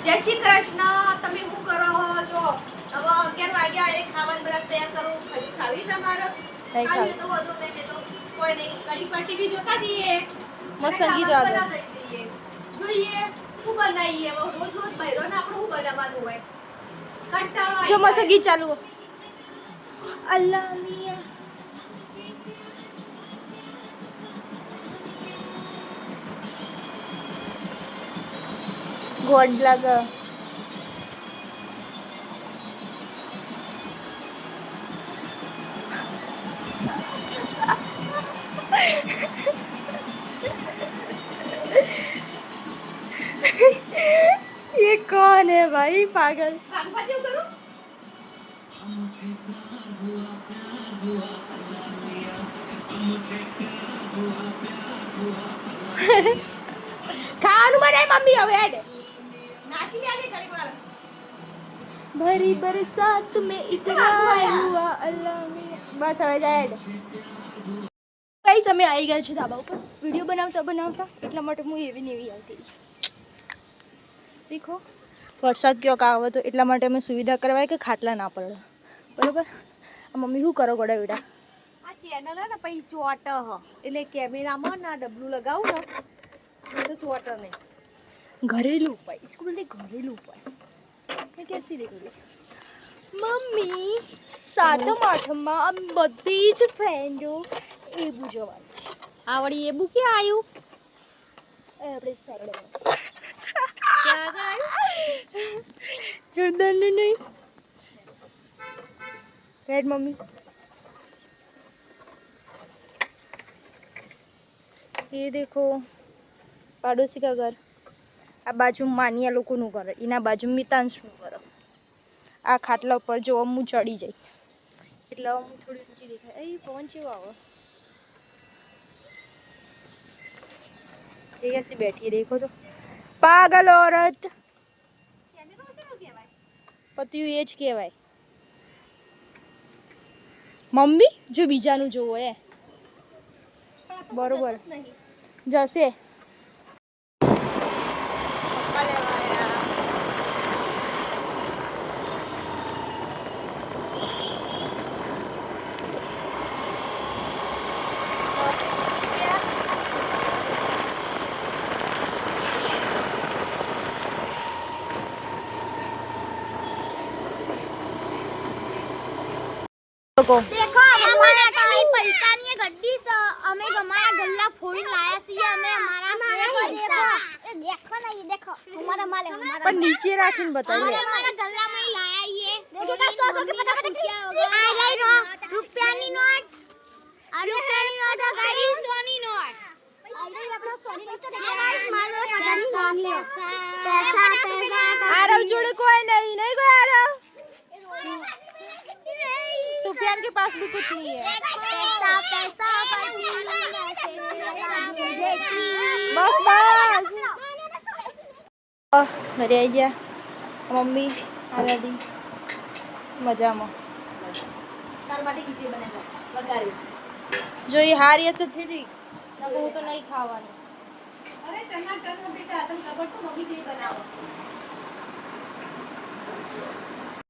જય શ્રી કૃષ્ણ. તમે શું કરો છો? હવે 11 વાગ્યા એટલે ખાવાનું બરાબર તૈયાર કરું. ખાવી તમારે ખાવી તો વધુ નહીં તો કોઈ નહીં. કડી પર ટીવી જોતા જઈએ. મસ્ત સંગીત વાગે જોઈએ શું બનાવીએ. રોજ રોજ બૈરો ને આપણે શું બનાવવાનું હોય? કંટાળો જો મસ્ત ગીત ચાલુ અલ્લાહ મિયા ગોડ લાગે ये कौन है भाई पागल ખાવાનું બનાય મમ્મી હવે હેડ નાચી લે ઘડી વાર. भरी बरसात में इकरार हुआ अल्लाह मियां बस હવે જાય હેડ ગાઈસ અમે આવી ગયા છે ધાબા ઉપર વિડિયો બનાવતા એટલા માટે હું એવી ને એવી આવતી દેખો વરસાદ કયો આવે તો એટલા માટે અમે સુવિધા કરવાય કે ખાટલા ના પડે બરોબર આ મમ્મી શું કરો ગોડા વિડા આ ચેનલ હે ને પછી ચોટ હ એટલે કેમેરામાં ના ડબલું લગાવું ને તો ચોટ નહીં. घरेलू उपाय इसको बोलते घरेलू उपाय मैं कैसी देखोगे मम्मी सातम आठमમાં આમ બધી જ ફ્રેન્ડો એબુ જવાનું છે આ વળી એબુ ક્યાં આવ્યું? આપણે સાઈડમાં ક્યાં આવ્યું? જોરદાર નહીં રેડ મમ્મી ये देखो पड़ोसी का घर आ बाजू मानिया लोकोનું ઘર એના બાજુ મિતાંશનું ઘર આ ખાટલા ઉપર જો હું ચડી જાય એટલે હું થોડી ઊંચી દેખાય એ પવન જેવો આવે એ कैसे बैठी देखो तो पागल औरत પતિયું એ જ કહેવાય મમ્મી જો બીજાનું જોવો એ બરોબર જશે देखो हमारा टाइम पैसा नहीं है गड्डी से हमें हमारा गल्ला फोड़ लाया सी हमें हमारा पैसा देखो ना ये देखो हमारा माल है हमारा पर नीचे રાખીને બતાવીએ हमारा गल्ला में लाया ये देखो 100 के पता खुशियां हो गई आ रही नो रुपयानी नोट आ रुपयानी नोट आ गई सोनी नोट आई अपना सोनी नोट तो देखो मारो पैसा आरव जोड़े कोई नहीं कोई आरव सुफियान के पास भी कुछ नहीं है बस घरे आई जा मम्मी आ दादी मजाમાં તાર માટે ખીચડી બનાવી વઘારી. જો એ હારી હશે ઠીક ના હું તો નહીં ખાવાની અરે ટના ટન બેટા તને ખબર તો મમ્મી જેવી બનાવો.